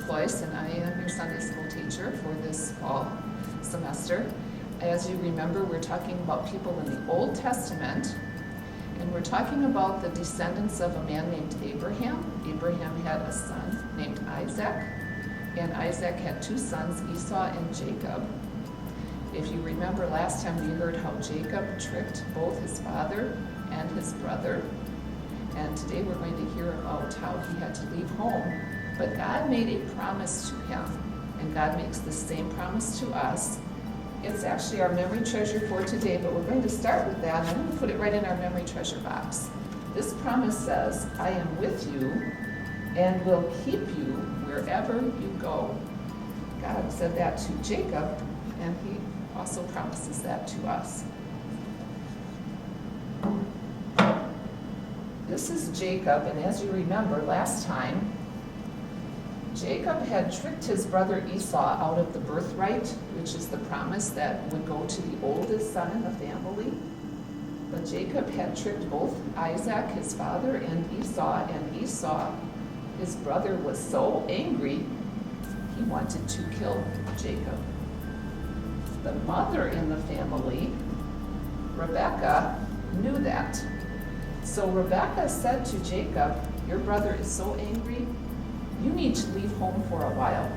Cloyce, and I am your Sunday school teacher for this fall semester. As you remember, we're talking about people in the Old Testament, and we're talking about the descendants of a man named Abraham. Abraham had a son named Isaac, and Isaac had two sons, Esau and Jacob. If you remember last time, we heard how Jacob tricked both his father and his brother. And today we're going to hear about how he had to leave home. But God made a promise to him, and God makes the same promise to us. It's actually our memory treasure for today, but we're going to start with that, and I'm going to put it right in our memory treasure box. This promise says, I am with you and will keep you wherever you go. God said that to Jacob, and he also promises that to us. This is Jacob, and as you remember last time, Jacob had tricked his brother Esau out of the birthright, which is the promise that would go to the oldest son in the family. But Jacob had tricked both Isaac, his father, and Esau, his brother, was so angry, he wanted to kill Jacob. The mother in the family, Rebekah, knew that. So Rebekah said to Jacob, your brother is so angry, you need to leave home for a while.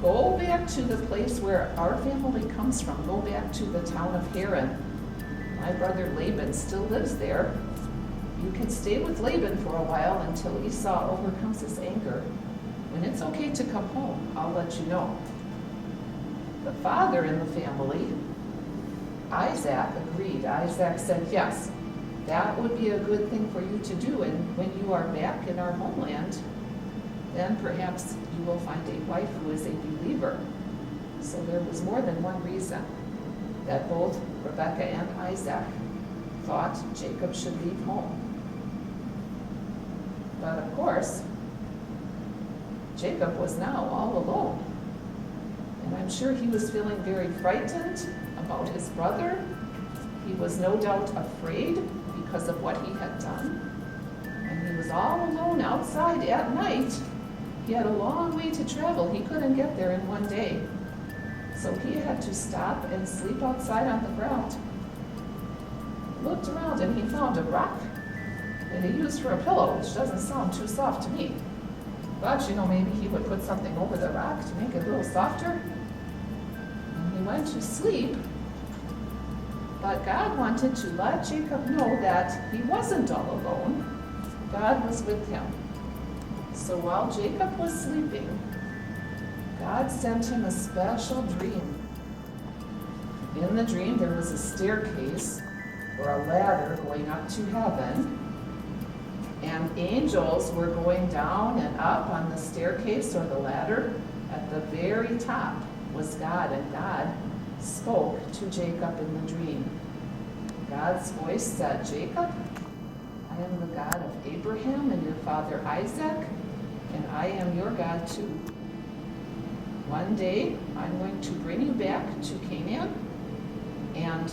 Go back to the place where our family comes from. Go back to the town of Haran. My brother Laban still lives there. You can stay with Laban for a while until Esau overcomes his anger. When it's okay to come home, I'll let you know. The father in the family, Isaac, agreed. Isaac said, yes, that would be a good thing for you to do, and when you are back in our homeland, then perhaps you will find a wife who is a believer. So there was more than one reason that both Rebekah and Isaac thought Jacob should leave home. But of course, Jacob was now all alone. And I'm sure he was feeling very frightened about his brother. He was no doubt afraid because of what he had done. And he was all alone outside at night. He had a long way to travel. He couldn't get there in one day. So he had to stop and sleep outside on the ground. He looked around and he found a rock that he used for a pillow, which doesn't sound too soft to me. But maybe he would put something over the rock to make it a little softer. And he went to sleep. But God wanted to let Jacob know that he wasn't all alone. God was with him. So while Jacob was sleeping, God sent him a special dream. In the dream, there was a staircase or a ladder going up to heaven, and angels were going down and up on the staircase or the ladder. At the very top was God, and God spoke to Jacob in the dream. God's voice said, Jacob, I am the God of Abraham and your father Isaac, and I am your God too. One day, I'm going to bring you back to Canaan, and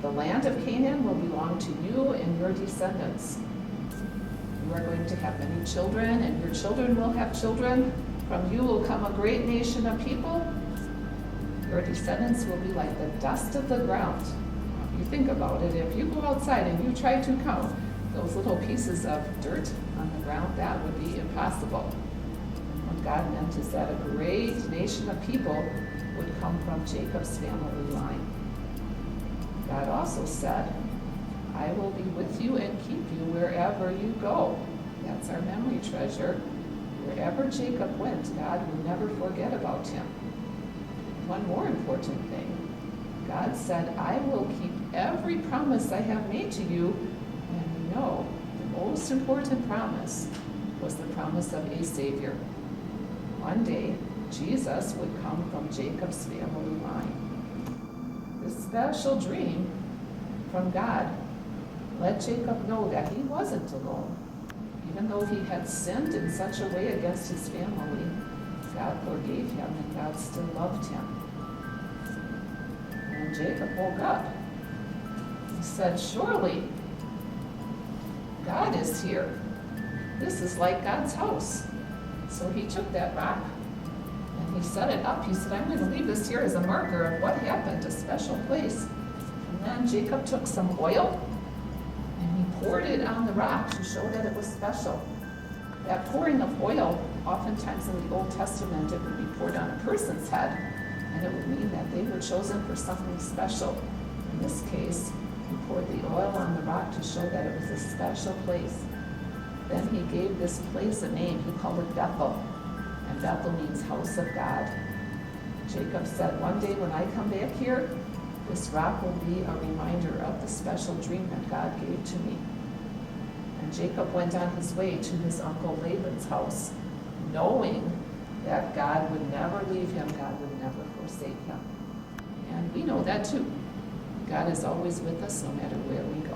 the land of Canaan will belong to you and your descendants. You are going to have many children, and your children will have children. From you will come a great nation of people. Your descendants will be like the dust of the ground. If you think about it, if you go outside and you try to count those little pieces of dirt on the ground, that would be impossible. What God meant is that a great nation of people would come from Jacob's family line. God also said, I will be with you and keep you wherever you go. That's our memory treasure. Wherever Jacob went, God will never forget about him. One more important thing. God said, I will keep every promise I have made to you. And the most important promise was the promise of a Savior. One day, Jesus would come from Jacob's family line. This special dream from God let Jacob know that he wasn't alone. Even though he had sinned in such a way against his family, God forgave him and God still loved him. And when Jacob woke up, he said, surely God is here. This is like God's house. So he took that rock and he set it up. He said, I'm going to leave this here as a marker of what happened, a special place. And then Jacob took some oil and he poured it on the rock to show that it was special. That pouring of oil, oftentimes in the Old Testament, it would be poured on a person's head, and it would mean that they were chosen for something special. In this case, he poured the oil on the rock to show that it was a special place. Then he gave this place a name. He called it Bethel, and Bethel means house of God. Jacob said, one day when I come back here, this rock will be a reminder of the special dream that God gave to me. And Jacob went on his way to his uncle Laban's house, knowing that God would never leave him, God would never forsake him. And we know that too. God is always with us no matter where we go.